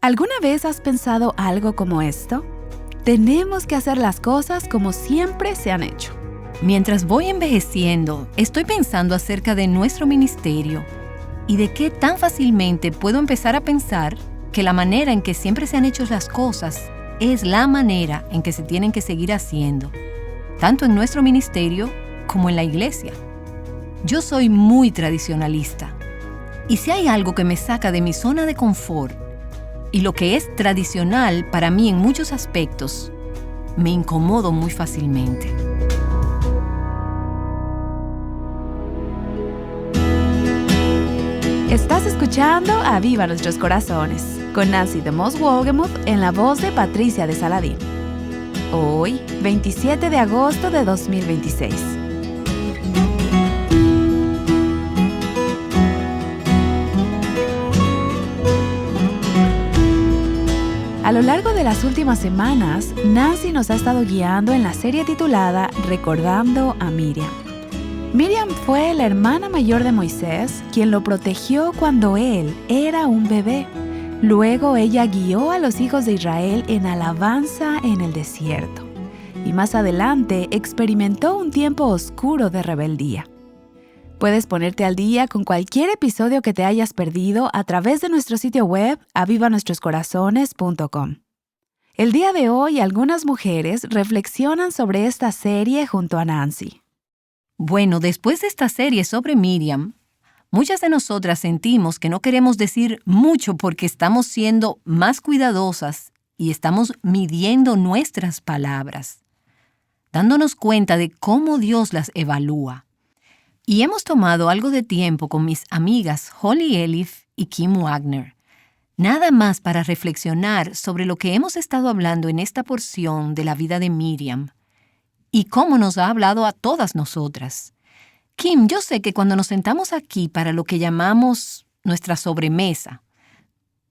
¿Alguna vez has pensado algo como esto? Tenemos que hacer las cosas como siempre se han hecho. Mientras voy envejeciendo, estoy pensando acerca de nuestro ministerio y de qué tan fácilmente puedo empezar a pensar que la manera en que siempre se han hecho las cosas es la manera en que se tienen que seguir haciendo, tanto en nuestro ministerio como en la iglesia. Yo soy muy tradicionalista, y si hay algo que me saca de mi zona de confort y lo que es tradicional para mí en muchos aspectos, me incomodo muy fácilmente. Estás escuchando Aviva Nuestros Corazones con Nancy de Moss Wogemuth en la voz de Patricia de Saladín. Hoy, 27 de agosto de 2026. A lo largo de las últimas semanas, Nancy nos ha estado guiando en la serie titulada Recordando a Miriam. Miriam fue la hermana mayor de Moisés, quien lo protegió cuando él era un bebé. Luego ella guió a los hijos de Israel en alabanza en el desierto. Y más adelante experimentó un tiempo oscuro de rebeldía. Puedes ponerte al día con cualquier episodio que te hayas perdido a través de nuestro sitio web avivanuestroscorazones.com. El día de hoy, algunas mujeres reflexionan sobre esta serie junto a Nancy. Bueno, después de esta serie sobre Miriam, muchas de nosotras sentimos que no queremos decir mucho porque estamos siendo más cuidadosas y estamos midiendo nuestras palabras, dándonos cuenta de cómo Dios las evalúa. Y hemos tomado algo de tiempo con mis amigas Holly Elif y Kim Wagner, nada más para reflexionar sobre lo que hemos estado hablando en esta porción de la vida de Miriam y cómo nos ha hablado a todas nosotras. Kim, yo sé que cuando nos sentamos aquí para lo que llamamos nuestra sobremesa,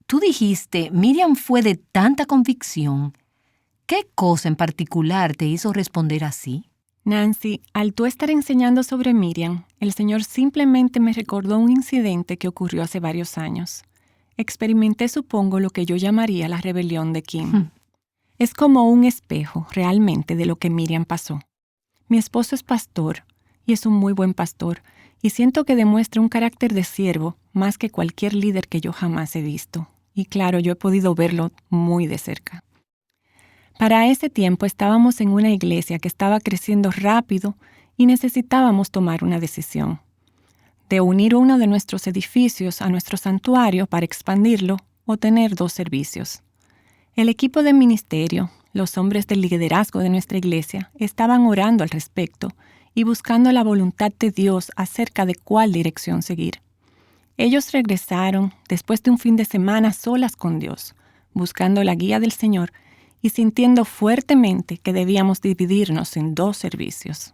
tú dijiste, Miriam fue de tanta convicción. ¿Qué cosa en particular te hizo responder así? Nancy, al tú estar enseñando sobre Miriam, el Señor simplemente me recordó un incidente que ocurrió hace varios años. Experimenté, supongo, lo que yo llamaría la rebelión de Kim. Es como un espejo, realmente, de lo que Miriam pasó. Mi esposo es pastor, y es un muy buen pastor, y siento que demuestra un carácter de siervo más que cualquier líder que yo jamás he visto. Y claro, yo he podido verlo muy de cerca. Para ese tiempo estábamos en una iglesia que estaba creciendo rápido y necesitábamos tomar una decisión. De unir uno de nuestros edificios a nuestro santuario para expandirlo o tener 2 servicios. El equipo de ministerio, los hombres del liderazgo de nuestra iglesia, estaban orando al respecto y buscando la voluntad de Dios acerca de cuál dirección seguir. Ellos regresaron después de un fin de semana solas con Dios, buscando la guía del Señor y sintiendo fuertemente que debíamos dividirnos en 2 servicios.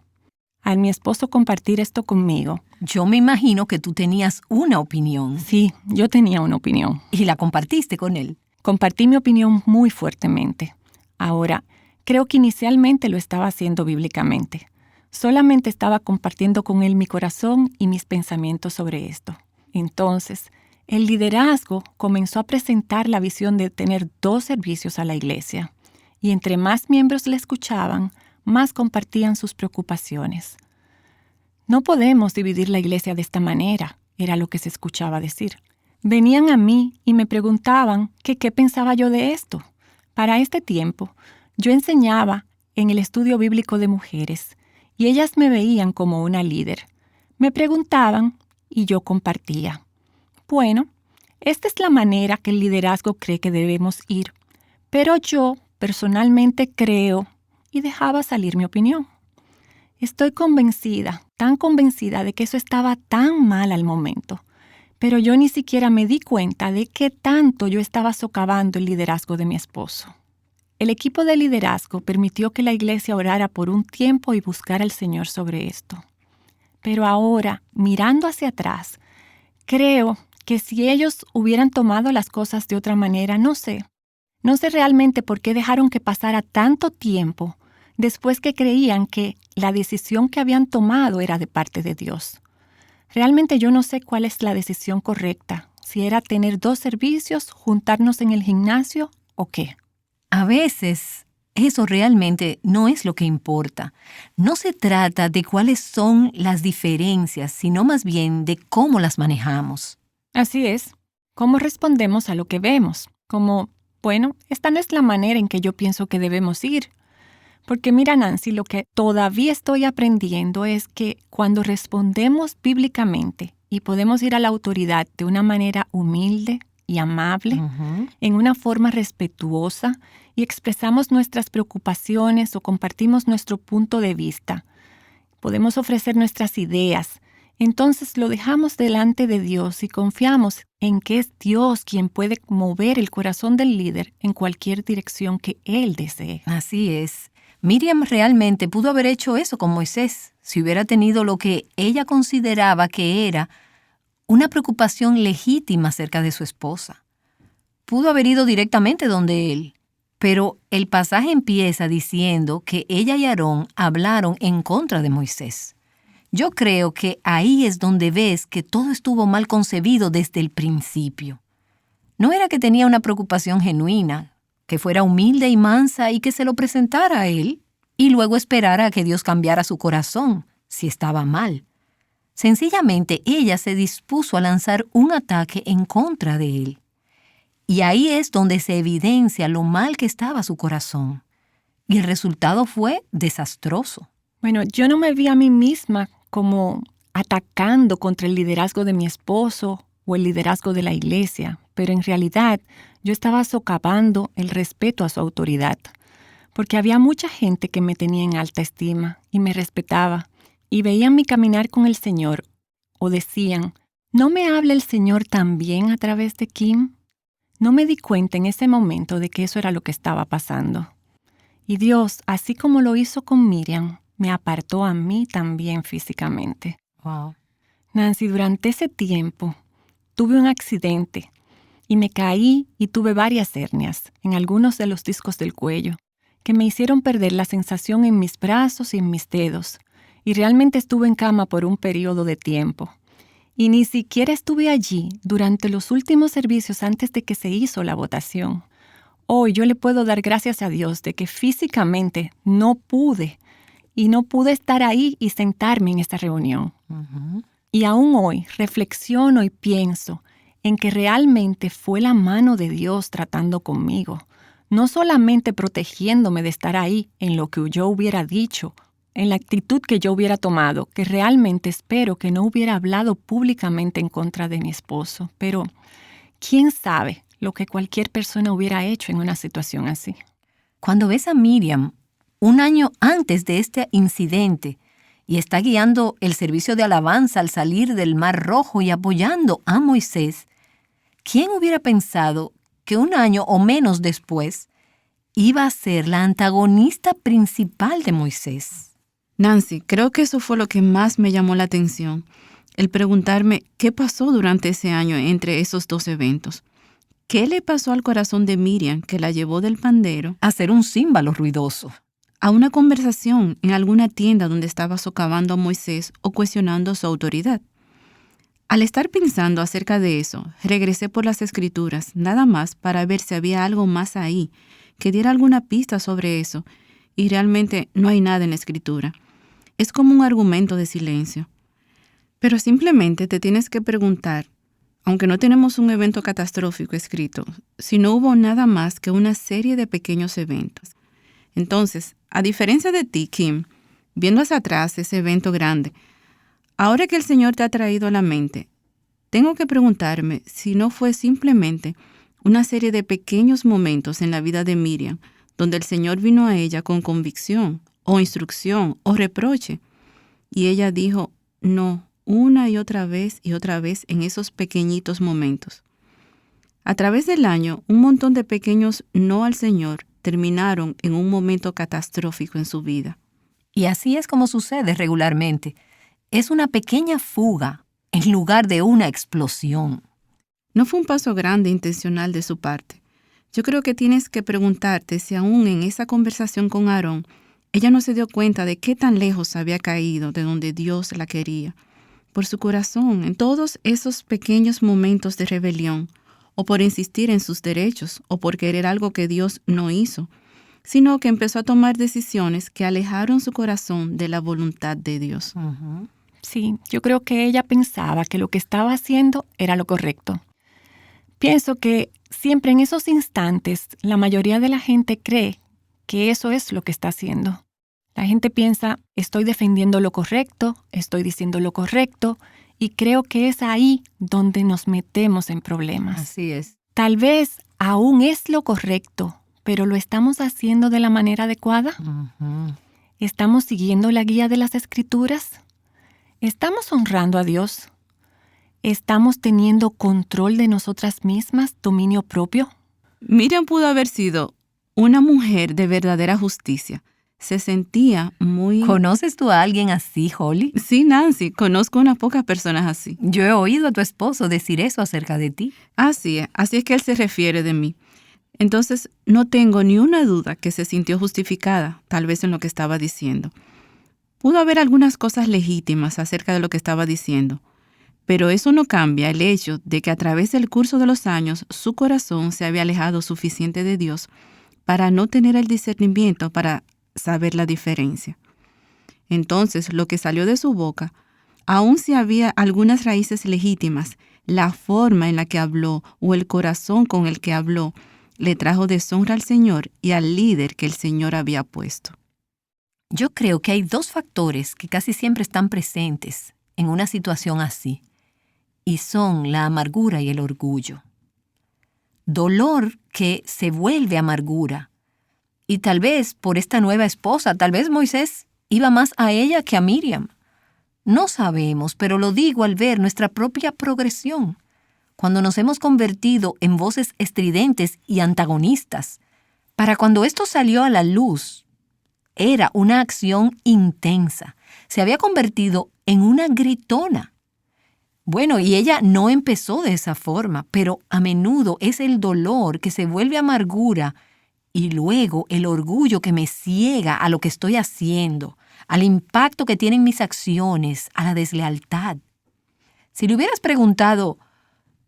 Al mi esposo compartir esto conmigo, Yo me imagino que tú tenías una opinión. sí, yo tenía una opinión. Y la compartiste con él. Compartí mi opinión muy fuertemente. Ahora, creo que inicialmente lo estaba haciendo bíblicamente. Solamente estaba compartiendo con él mi corazón y mis pensamientos sobre esto. Entonces, el liderazgo comenzó a presentar la visión de tener 2 servicios a la iglesia. Y entre más miembros le escuchaban, más compartían sus preocupaciones. No podemos dividir la iglesia de esta manera, era lo que se escuchaba decir. Venían a mí y me preguntaban que qué pensaba yo de esto. Para este tiempo, yo enseñaba en el estudio bíblico de mujeres y ellas me veían como una líder. Me preguntaban y yo compartía. Bueno, esta es la manera que el liderazgo cree que debemos ir, pero yo personalmente creo y dejaba salir mi opinión. Estoy convencida, tan convencida de que eso estaba tan mal al momento. Pero yo ni siquiera me di cuenta de qué tanto yo estaba socavando el liderazgo de mi esposo. El equipo de liderazgo permitió que la iglesia orara por un tiempo y buscara al Señor sobre esto. Pero ahora, mirando hacia atrás, creo que si ellos hubieran tomado las cosas de otra manera, no sé realmente por qué dejaron que pasara tanto tiempo después que creían que la decisión que habían tomado era de parte de Dios. Realmente yo no sé cuál es la decisión correcta si era tener 2 servicios, juntarnos en el gimnasio o qué. A veces, eso realmente no es lo que importa. No se trata de cuáles son las diferencias, sino más bien de cómo las manejamos. Así es. ¿Cómo respondemos a lo que vemos? Como, bueno, esta no es la manera en que yo pienso que debemos ir. Porque mira, Nancy, lo que todavía estoy aprendiendo es que cuando respondemos bíblicamente y podemos ir a la autoridad de una manera humilde y amable, en una forma respetuosa, y expresamos nuestras preocupaciones o compartimos nuestro punto de vista, podemos ofrecer nuestras ideas, entonces lo dejamos delante de Dios y confiamos en que es Dios quien puede mover el corazón del líder en cualquier dirección que Él desee. Así es. Miriam realmente pudo haber hecho eso con Moisés, si hubiera tenido lo que ella consideraba que era una preocupación legítima acerca de su esposa. Pudo haber ido directamente donde él, pero el pasaje empieza diciendo que ella y Aarón hablaron en contra de Moisés. Yo creo que ahí es donde ves que todo estuvo mal concebido desde el principio. No era que tenía una preocupación genuina, que fuera humilde y mansa y que se lo presentara a él, y luego esperara a que Dios cambiara su corazón, si estaba mal. Sencillamente, ella se dispuso a lanzar un ataque en contra de él. Y ahí es donde se evidencia lo mal que estaba su corazón. Y el resultado fue desastroso. Bueno, yo no me vi a mí misma como atacando contra el liderazgo de mi esposo o el liderazgo de la iglesia, pero en realidad yo estaba socavando el respeto a su autoridad, porque había mucha gente que me tenía en alta estima y me respetaba, y veían mi caminar con el Señor, o decían, ¿no me habla el Señor también a través de Kim? No me di cuenta en ese momento de que eso era lo que estaba pasando. Y Dios, así como lo hizo con Miriam, me apartó a mí también físicamente. Wow. Nancy, durante ese tiempo tuve un accidente y me caí y tuve varias hernias en algunos de los discos del cuello que me hicieron perder la sensación en mis brazos y en mis dedos. Y realmente estuve en cama por un periodo de tiempo. Y ni siquiera estuve allí durante los últimos servicios antes de que se hizo la votación. Hoy yo le puedo dar gracias a Dios de que físicamente no pude estar ahí y sentarme en esta reunión. Y aún hoy reflexiono y pienso en que realmente fue la mano de Dios tratando conmigo, no solamente protegiéndome de estar ahí en lo que yo hubiera dicho, en la actitud que yo hubiera tomado, que realmente espero que no hubiera hablado públicamente en contra de mi esposo, pero ¿quién sabe lo que cualquier persona hubiera hecho en una situación así? Cuando ves a Miriam, un año antes de este incidente, y está guiando el servicio de alabanza al salir del Mar Rojo y apoyando a Moisés, ¿quién hubiera pensado que un año o menos después iba a ser la antagonista principal de Moisés? Nancy, creo que eso fue lo que más me llamó la atención, el preguntarme qué pasó durante ese año entre esos 2 eventos. ¿Qué le pasó al corazón de Miriam que la llevó del pandero A ser un címbalo ruidoso. a una conversación en alguna tienda donde estaba socavando a Moisés o cuestionando su autoridad? Al estar pensando acerca de eso, regresé por las Escrituras, nada más para ver si había algo más ahí que diera alguna pista sobre eso, y realmente no hay nada en la Escritura. Es como un argumento de silencio. Pero simplemente te tienes que preguntar, aunque no tenemos un evento catastrófico escrito, si no hubo nada más que una serie de pequeños eventos. Entonces, a diferencia de ti, Kim, viendo hacia atrás ese evento grande, ahora que el Señor te ha traído a la mente, tengo que preguntarme si no fue simplemente una serie de pequeños momentos en la vida de Miriam, donde el Señor vino a ella con convicción, o instrucción, o reproche, y ella dijo no una y otra vez en esos pequeñitos momentos. A través del año, un montón de pequeños no al Señor terminaron en un momento catastrófico en su vida. Y así es como sucede regularmente. Es una pequeña fuga en lugar de una explosión. No fue un paso grande intencional de su parte. Yo creo que tienes que preguntarte si aún en esa conversación con Aarón, ella no se dio cuenta de qué tan lejos había caído de donde Dios la quería. por su corazón en todos esos pequeños momentos de rebelión, o por insistir en sus derechos, o por querer algo que Dios no hizo, sino que empezó a tomar decisiones que alejaron su corazón de la voluntad de Dios. Sí, yo creo que ella pensaba que lo que estaba haciendo era lo correcto. Pienso que siempre en esos instantes la mayoría de la gente cree que eso es lo que está haciendo. La gente piensa, estoy defendiendo lo correcto, estoy diciendo lo correcto, y creo que es ahí donde nos metemos en problemas. Así es. Tal vez aún es lo correcto, pero ¿lo estamos haciendo de la manera adecuada? ¿Estamos siguiendo la guía de las Escrituras? ¿Estamos honrando a Dios? ¿Estamos teniendo control de nosotras mismas, dominio propio? Miriam pudo haber sido una mujer de verdadera justicia. Se sentía muy... ¿Conoces tú a alguien así, Holly? Sí, Nancy, conozco unas pocas personas así. Yo he oído a tu esposo decir eso acerca de ti. Así es que él se refiere de mí. Entonces, no tengo ni una duda que se sintió justificada, tal vez en lo que estaba diciendo. Pudo haber algunas cosas legítimas acerca de lo que estaba diciendo, pero eso no cambia el hecho de que a través del curso de los años su corazón se había alejado suficiente de Dios para no tener el discernimiento para saber la diferencia. Entonces, lo que salió de su boca, aun si había algunas raíces legítimas, la forma en la que habló o el corazón con el que habló le trajo deshonra al Señor y al líder que el Señor había puesto. Yo creo que hay dos factores que casi siempre están presentes en una situación así, y son la amargura y el orgullo. Dolor que se vuelve amargura. Y tal vez por esta nueva esposa, tal vez Moisés iba más a ella que a Miriam. No sabemos, pero lo digo al ver nuestra propia progresión. Cuando nos hemos convertido en voces estridentes y antagonistas. Para cuando esto salió a la luz, era una acción intensa. Se había convertido en una gritona. Bueno, y ella no empezó de esa forma, pero a menudo es el dolor que se vuelve amargura y luego el orgullo que me ciega a lo que estoy haciendo, al impacto que tienen mis acciones, a la deslealtad. Si le hubieras preguntado,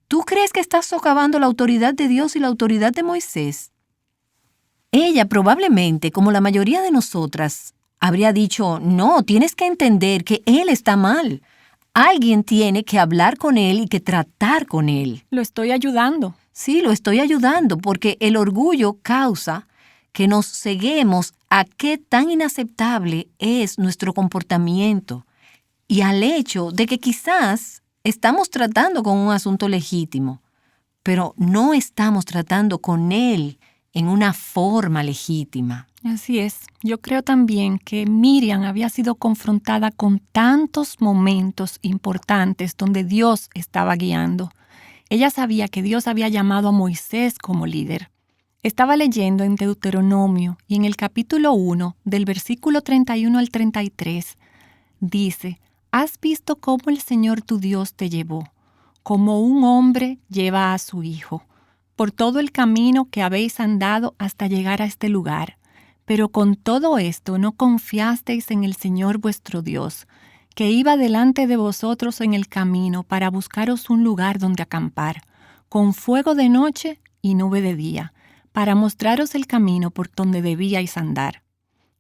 ¿tú crees que estás socavando la autoridad de Dios y la autoridad de Moisés? Ella probablemente, como la mayoría de nosotras, habría dicho, no, tienes que entender que él está mal. Alguien tiene que hablar con él y que tratar con él. Lo estoy ayudando. Sí, lo estoy ayudando porque el orgullo causa que nos ceguemos a qué tan inaceptable es nuestro comportamiento y al hecho de que quizás estamos tratando con un asunto legítimo, pero no estamos tratando con él en una forma legítima. Así es. Yo creo también que Miriam había sido confrontada con tantos momentos importantes donde Dios estaba guiando. Ella sabía que Dios había llamado a Moisés como líder. Estaba leyendo en Deuteronomio y en el capítulo 1, del versículo 31 al 33, dice, «Has visto cómo el Señor tu Dios te llevó, como un hombre lleva a su hijo, por todo el camino que habéis andado hasta llegar a este lugar. Pero con todo esto no confiasteis en el Señor vuestro Dios, que iba delante de vosotros en el camino para buscaros un lugar donde acampar, con fuego de noche y nube de día, para mostraros el camino por donde debíais andar».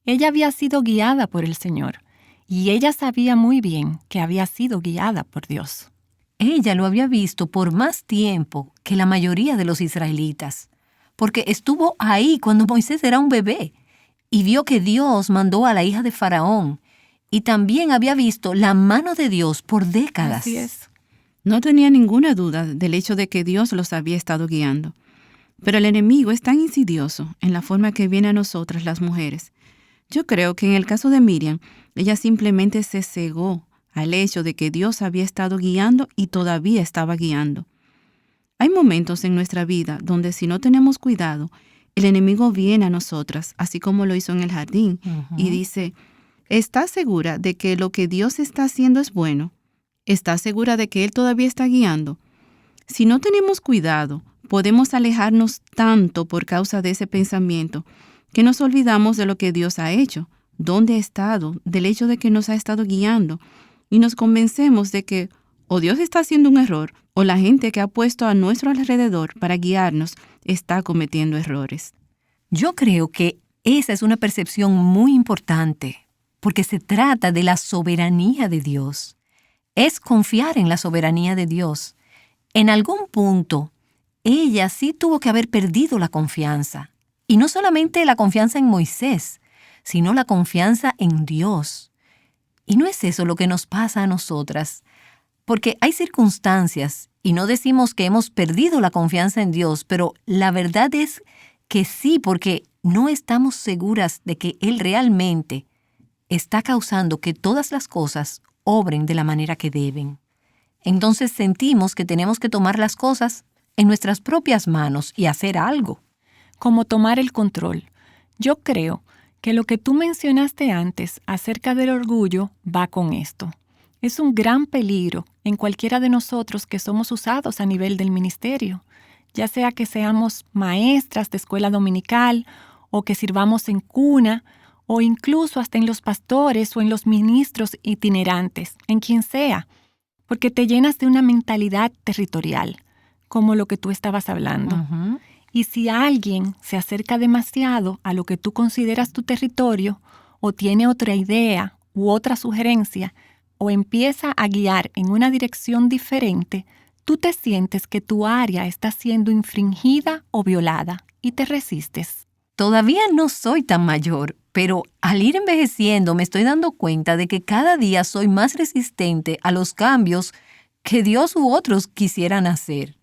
Ella había sido guiada por el Señor, y ella sabía muy bien que había sido guiada por Dios. Ella lo había visto por más tiempo que la mayoría de los israelitas, porque estuvo ahí cuando Moisés era un bebé, y vio que Dios mandó a la hija de Faraón, y también había visto la mano de Dios por décadas. Así es. No tenía ninguna duda del hecho de que Dios los había estado guiando. Pero el enemigo es tan insidioso en la forma que viene a nosotras las mujeres. Yo creo que en el caso de Miriam, ella simplemente se cegó al hecho de que Dios había estado guiando y todavía estaba guiando. Hay momentos en nuestra vida donde si no tenemos cuidado, el enemigo viene a nosotras, así como lo hizo en el jardín, y dice, ¿estás segura de que lo que Dios está haciendo es bueno? ¿Estás segura de que Él todavía está guiando? Si no tenemos cuidado, podemos alejarnos tanto por causa de ese pensamiento que nos olvidamos de lo que Dios ha hecho, dónde ha estado, del hecho de que nos ha estado guiando, y nos convencemos de que o Dios está haciendo un error o la gente que ha puesto a nuestro alrededor para guiarnos está cometiendo errores. Yo creo que esa es una percepción muy importante, porque se trata de la soberanía de Dios. Es confiar en la soberanía de Dios. En algún punto, ella sí tuvo que haber perdido la confianza. Y no solamente la confianza en Moisés, sino la confianza en Dios. Y no es eso lo que nos pasa a nosotras, porque hay circunstancias, y no decimos que hemos perdido la confianza en Dios, pero la verdad es que sí, porque no estamos seguras de que Él realmente está causando que todas las cosas obren de la manera que deben. Entonces sentimos que tenemos que tomar las cosas en nuestras propias manos y hacer algo. Como tomar el control. Yo creo que lo que tú mencionaste antes acerca del orgullo va con esto. Es un gran peligro en cualquiera de nosotros que somos usados a nivel del ministerio, ya sea que seamos maestras de escuela dominical o que sirvamos en cuna o incluso hasta en los pastores o en los ministros itinerantes, en quien sea, porque te llenas de una mentalidad territorial, como lo que tú estabas hablando. Uh-huh. Y si alguien se acerca demasiado a lo que tú consideras tu territorio o tiene otra idea u otra sugerencia o empieza a guiar en una dirección diferente, tú te sientes que tu área está siendo infringida o violada y te resistes. Todavía no soy tan mayor, pero al ir envejeciendo me estoy dando cuenta de que cada día soy más resistente a los cambios que Dios u otros quisieran hacer.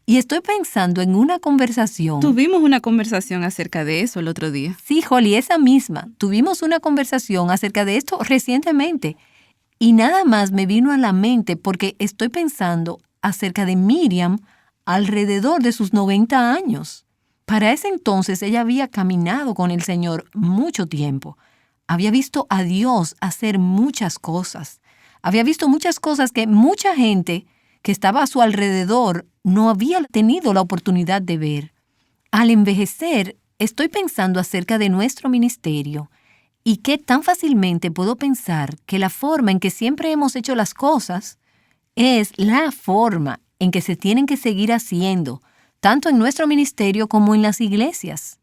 Y estoy pensando en una conversación. Tuvimos una conversación acerca de eso el otro día. Sí, Holly, esa misma. Tuvimos una conversación acerca de esto recientemente. Y nada más me vino a la mente porque estoy pensando acerca de Miriam alrededor de sus 90 años. Para ese entonces ella había caminado con el Señor mucho tiempo. Había visto a Dios hacer muchas cosas. Había visto muchas cosas que mucha gente que estaba a su alrededor no había tenido la oportunidad de ver. Al envejecer, estoy pensando acerca de nuestro ministerio y qué tan fácilmente puedo pensar que la forma en que siempre hemos hecho las cosas es la forma en que se tienen que seguir haciendo, tanto en nuestro ministerio como en las iglesias.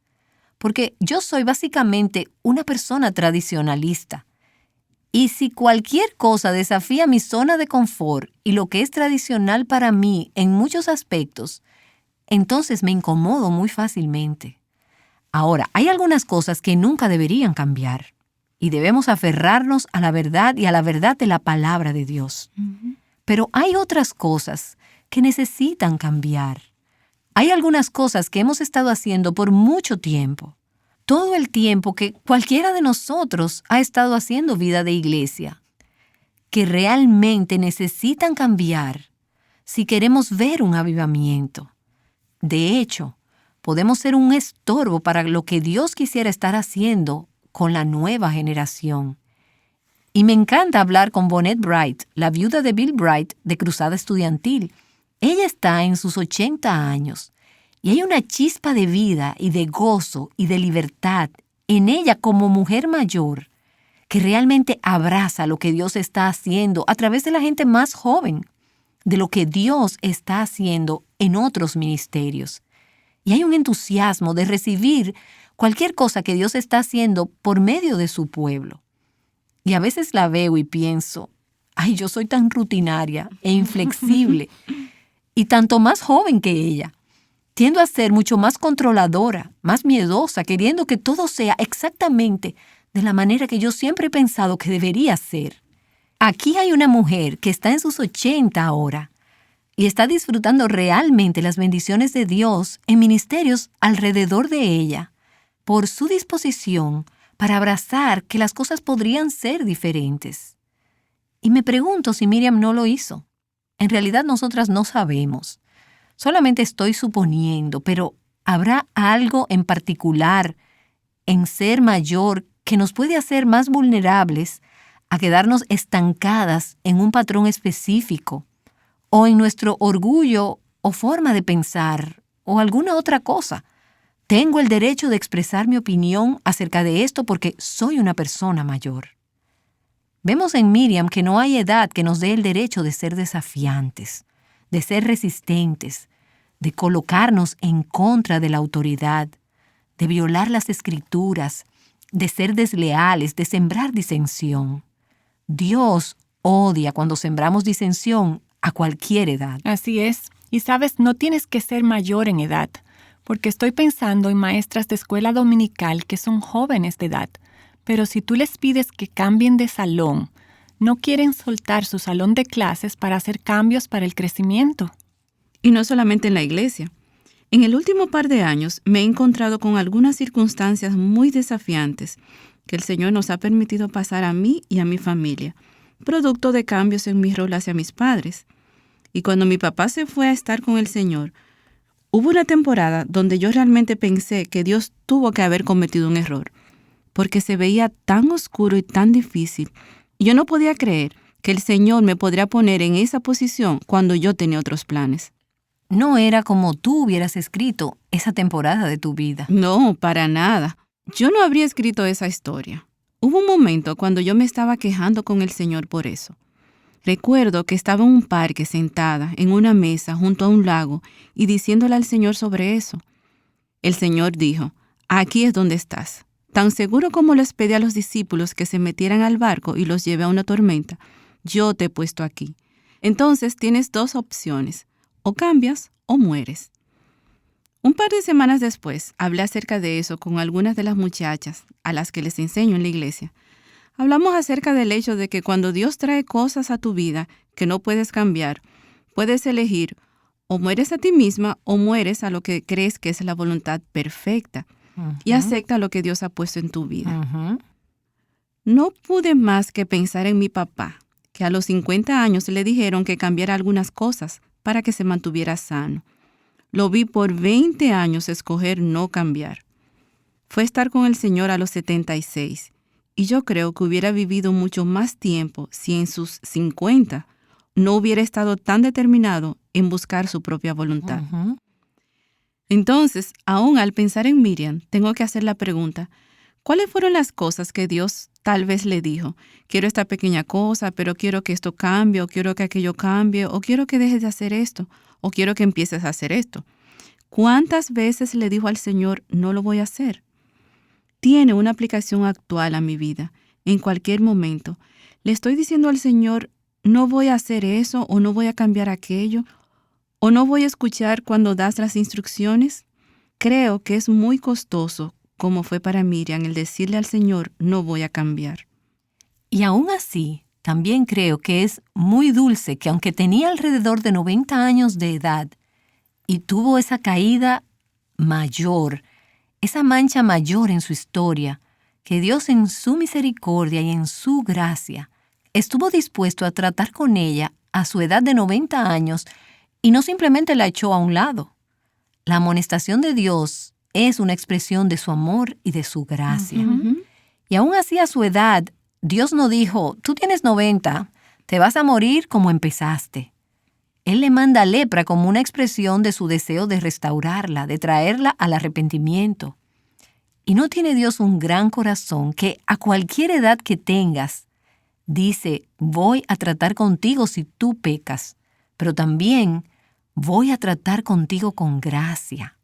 Porque yo soy básicamente una persona tradicionalista. Y si cualquier cosa desafía mi zona de confort y lo que es tradicional para mí en muchos aspectos, entonces me incomodo muy fácilmente. Ahora, hay algunas cosas que nunca deberían cambiar y debemos aferrarnos a la verdad y a la verdad de la palabra de Dios. Uh-huh. Pero hay otras cosas que necesitan cambiar. Hay algunas cosas que hemos estado haciendo por mucho tiempo. Todo el tiempo que cualquiera de nosotros ha estado haciendo vida de iglesia, que realmente necesitan cambiar si queremos ver un avivamiento. De hecho, podemos ser un estorbo para lo que Dios quisiera estar haciendo con la nueva generación. Y me encanta hablar con Bonnet Bright, la viuda de Bill Bright de Cruzada Estudiantil. Ella está en sus 80 años. Y hay una chispa de vida y de gozo y de libertad en ella como mujer mayor que realmente abraza lo que Dios está haciendo a través de la gente más joven, de lo que Dios está haciendo en otros ministerios. Y hay un entusiasmo de recibir cualquier cosa que Dios está haciendo por medio de su pueblo. Y a veces la veo y pienso, ay, yo soy tan rutinaria e inflexible y tanto más joven que ella. Tiendo a ser mucho más controladora, más miedosa, queriendo que todo sea exactamente de la manera que yo siempre he pensado que debería ser. Aquí hay una mujer que está en sus 80 ahora y está disfrutando realmente las bendiciones de Dios en ministerios alrededor de ella por su disposición para abrazar que las cosas podrían ser diferentes. Y me pregunto si Miriam no lo hizo. En realidad nosotras no sabemos. Solamente estoy suponiendo, pero ¿habrá algo en particular en ser mayor que nos puede hacer más vulnerables a quedarnos estancadas en un patrón específico o en nuestro orgullo o forma de pensar o alguna otra cosa? Tengo el derecho de expresar mi opinión acerca de esto porque soy una persona mayor. Vemos en Miriam que no hay edad que nos dé el derecho de ser desafiantes, de ser resistentes, de colocarnos en contra de la autoridad, de violar las escrituras, de ser desleales, de sembrar disensión. Dios odia cuando sembramos disensión a cualquier edad. Así es. Y sabes, no tienes que ser mayor en edad, porque estoy pensando en maestras de escuela dominical que son jóvenes de edad, pero si tú les pides que cambien de salón, no quieren soltar su salón de clases para hacer cambios para el crecimiento. Y no solamente en la iglesia. En el último par de años me he encontrado con algunas circunstancias muy desafiantes que el Señor nos ha permitido pasar a mí y a mi familia, producto de cambios en mi rol hacia mis padres. Y cuando mi papá se fue a estar con el Señor, hubo una temporada donde yo realmente pensé que Dios tuvo que haber cometido un error, porque se veía tan oscuro y tan difícil. Y yo no podía creer que el Señor me podría poner en esa posición cuando yo tenía otros planes. No era como tú hubieras escrito esa temporada de tu vida. No, para nada. Yo no habría escrito esa historia. Hubo un momento cuando yo me estaba quejando con el Señor por eso. Recuerdo que estaba en un parque sentada en una mesa junto a un lago y diciéndole al Señor sobre eso. El Señor dijo, aquí es donde estás. Tan seguro como les pedí a los discípulos que se metieran al barco y los llevé a una tormenta, yo te he puesto aquí. Entonces tienes dos opciones, o cambias o mueres. Un par de semanas después, hablé acerca de eso con algunas de las muchachas a las que les enseño en la iglesia. Hablamos acerca del hecho de que cuando Dios trae cosas a tu vida que no puedes cambiar, puedes elegir o mueres a ti misma o mueres a lo que crees que es la voluntad perfecta y acepta lo que Dios ha puesto en tu vida. No pude más que pensar en mi papá, que a los 50 años le dijeron que cambiara algunas cosas para que se mantuviera sano. Lo vi por 20 años escoger no cambiar. Fue estar con el Señor a los 76. Y yo creo que hubiera vivido mucho más tiempo si en sus 50 no hubiera estado tan determinado en buscar su propia voluntad. Entonces, aún al pensar en Miriam, tengo que hacer la pregunta, ¿cuáles fueron las cosas que Dios tal vez le dijo? Quiero esta pequeña cosa, pero quiero que esto cambie, o quiero que aquello cambie, o quiero que dejes de hacer esto, o quiero que empieces a hacer esto. ¿Cuántas veces le dijo al Señor, no lo voy a hacer? Tiene una aplicación actual a mi vida, en cualquier momento. Le estoy diciendo al Señor, no voy a hacer eso, o no voy a cambiar aquello, o no voy a escuchar cuando das las instrucciones. Creo que es muy costoso, como fue para Miriam, el decirle al Señor, no voy a cambiar. Y aún así, también creo que es muy dulce que aunque tenía alrededor de 90 años de edad y tuvo esa caída mayor, esa mancha mayor en su historia, que Dios en su misericordia y en su gracia estuvo dispuesto a tratar con ella a su edad de 90 años y no simplemente la echó a un lado. La amonestación de Dios es una expresión de su amor y de su gracia. Y aún así a su edad, Dios no dijo, tú tienes 90, te vas a morir como empezaste. Él le manda lepra como una expresión de su deseo de restaurarla, de traerla al arrepentimiento. ¿Y no tiene Dios un gran corazón que a cualquier edad que tengas, dice, voy a tratar contigo si tú pecas, pero también voy a tratar contigo con gracia?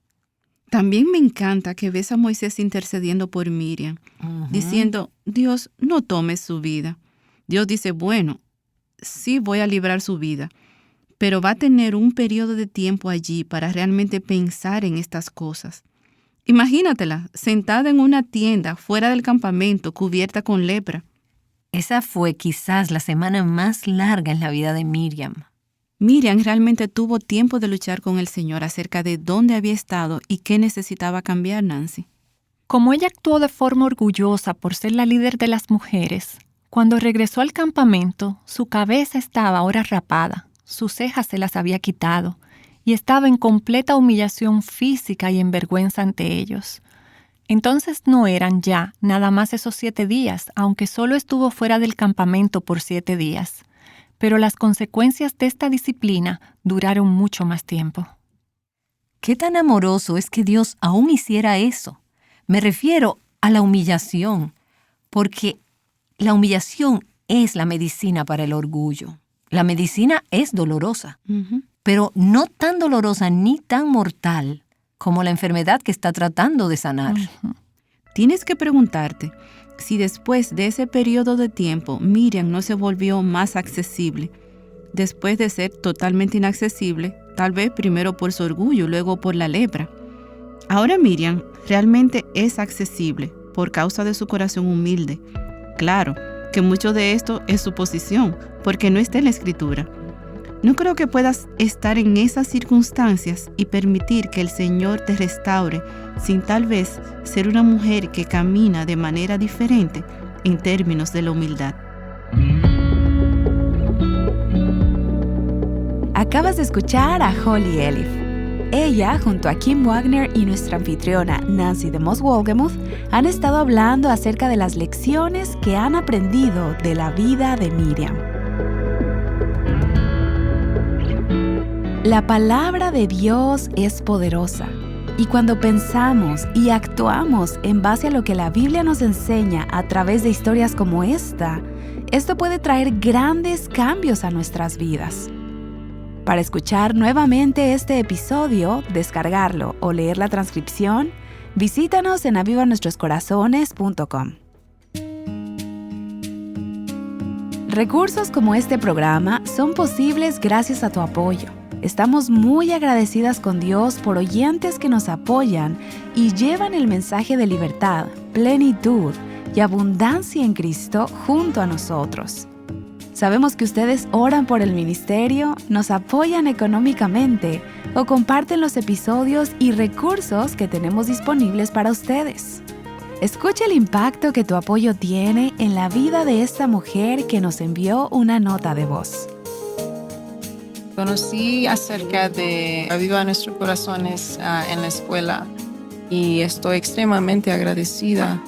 También me encanta que ves a Moisés intercediendo por Miriam, diciendo, Dios, no tomes su vida. Dios dice, bueno, sí voy a librar su vida, pero va a tener un periodo de tiempo allí para realmente pensar en estas cosas. Imagínatela, sentada en una tienda fuera del campamento, cubierta con lepra. Esa fue quizás la semana más larga en la vida de Miriam. Miriam realmente tuvo tiempo de luchar con el Señor acerca de dónde había estado y qué necesitaba cambiar, Nancy. Como ella actuó de forma orgullosa por ser la líder de las mujeres, cuando regresó al campamento, su cabeza estaba ahora rapada, sus cejas se las había quitado y estaba en completa humillación física y en vergüenza ante ellos. Entonces no eran ya nada más esos 7 días, aunque solo estuvo fuera del campamento por 7 días. Pero las consecuencias de esta disciplina duraron mucho más tiempo. ¿Qué tan amoroso es que Dios aún hiciera eso? Me refiero a la humillación, porque la humillación es la medicina para el orgullo. La medicina es dolorosa, Ujú. pero no tan dolorosa ni tan mortal como la enfermedad que está tratando de sanar. Tienes que preguntarte si después de ese periodo de tiempo Miriam no se volvió más accesible, después de ser totalmente inaccesible, tal vez primero por su orgullo, luego por la lepra. Ahora Miriam realmente es accesible por causa de su corazón humilde. Claro que mucho de esto es suposición, porque no está en la Escritura. No creo que puedas estar en esas circunstancias y permitir que el Señor te restaure sin tal vez ser una mujer que camina de manera diferente en términos de la humildad. Acabas de escuchar a Holly Elif. Ella, junto a Kim Wagner y nuestra anfitriona Nancy DeMoss Wolgemuth, han estado hablando acerca de las lecciones que han aprendido de la vida de Miriam. La palabra de Dios es poderosa, y cuando pensamos y actuamos en base a lo que la Biblia nos enseña a través de historias como esta, esto puede traer grandes cambios a nuestras vidas. Para escuchar nuevamente este episodio, descargarlo o leer la transcripción, visítanos en avivanuestroscorazones.com. Recursos como este programa son posibles gracias a tu apoyo. Estamos muy agradecidas con Dios por oyentes que nos apoyan y llevan el mensaje de libertad, plenitud y abundancia en Cristo junto a nosotros. Sabemos que ustedes oran por el ministerio, nos apoyan económicamente o comparten los episodios y recursos que tenemos disponibles para ustedes. Escucha el impacto que tu apoyo tiene en la vida de esta mujer que nos envió una nota de voz. Conocí acerca de Aviva Nuestros Corazones en la escuela y estoy extremadamente agradecida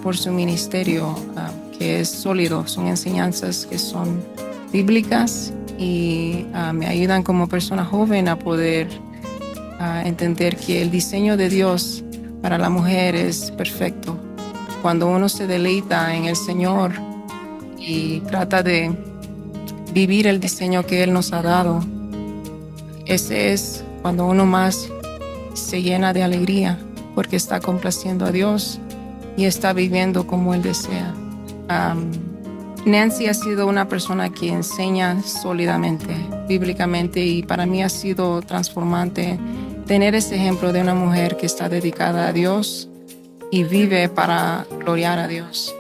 por su ministerio, que es sólido. Son enseñanzas que son bíblicas y me ayudan como persona joven a poder entender que el diseño de Dios para la mujer es perfecto. Cuando uno se deleita en el Señor y trata de vivir el diseño que Él nos ha dado, ese es cuando uno más se llena de alegría porque está complaciendo a Dios y está viviendo como Él desea. Nancy ha sido una persona que enseña sólidamente, bíblicamente, y para mí ha sido transformante tener ese ejemplo de una mujer que está dedicada a Dios y vive para gloriar a Dios.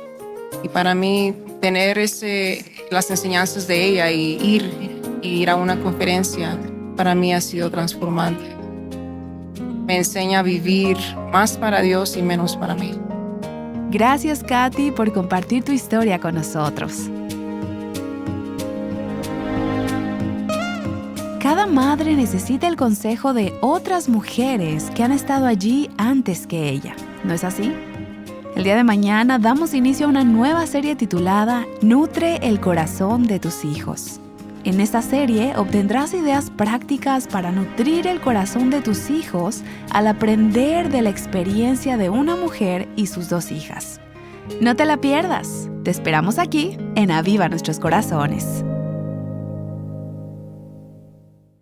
Y para mí tener las enseñanzas de ella y ir a una conferencia, para mí ha sido transformante. Me enseña a vivir más para Dios y menos para mí. Gracias, Katy, por compartir tu historia con nosotros. Cada madre necesita el consejo de otras mujeres que han estado allí antes que ella, ¿no es así? El día de mañana damos inicio a una nueva serie titulada Nutre el corazón de tus hijos. En esta serie obtendrás ideas prácticas para nutrir el corazón de tus hijos al aprender de la experiencia de una mujer y sus 2 hijas. No te la pierdas. Te esperamos aquí en Aviva Nuestros Corazones.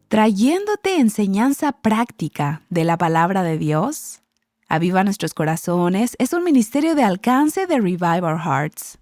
Trayéndote enseñanza práctica de la palabra de Dios, Aviva Nuestros Corazones es un ministerio de alcance de Revive Our Hearts.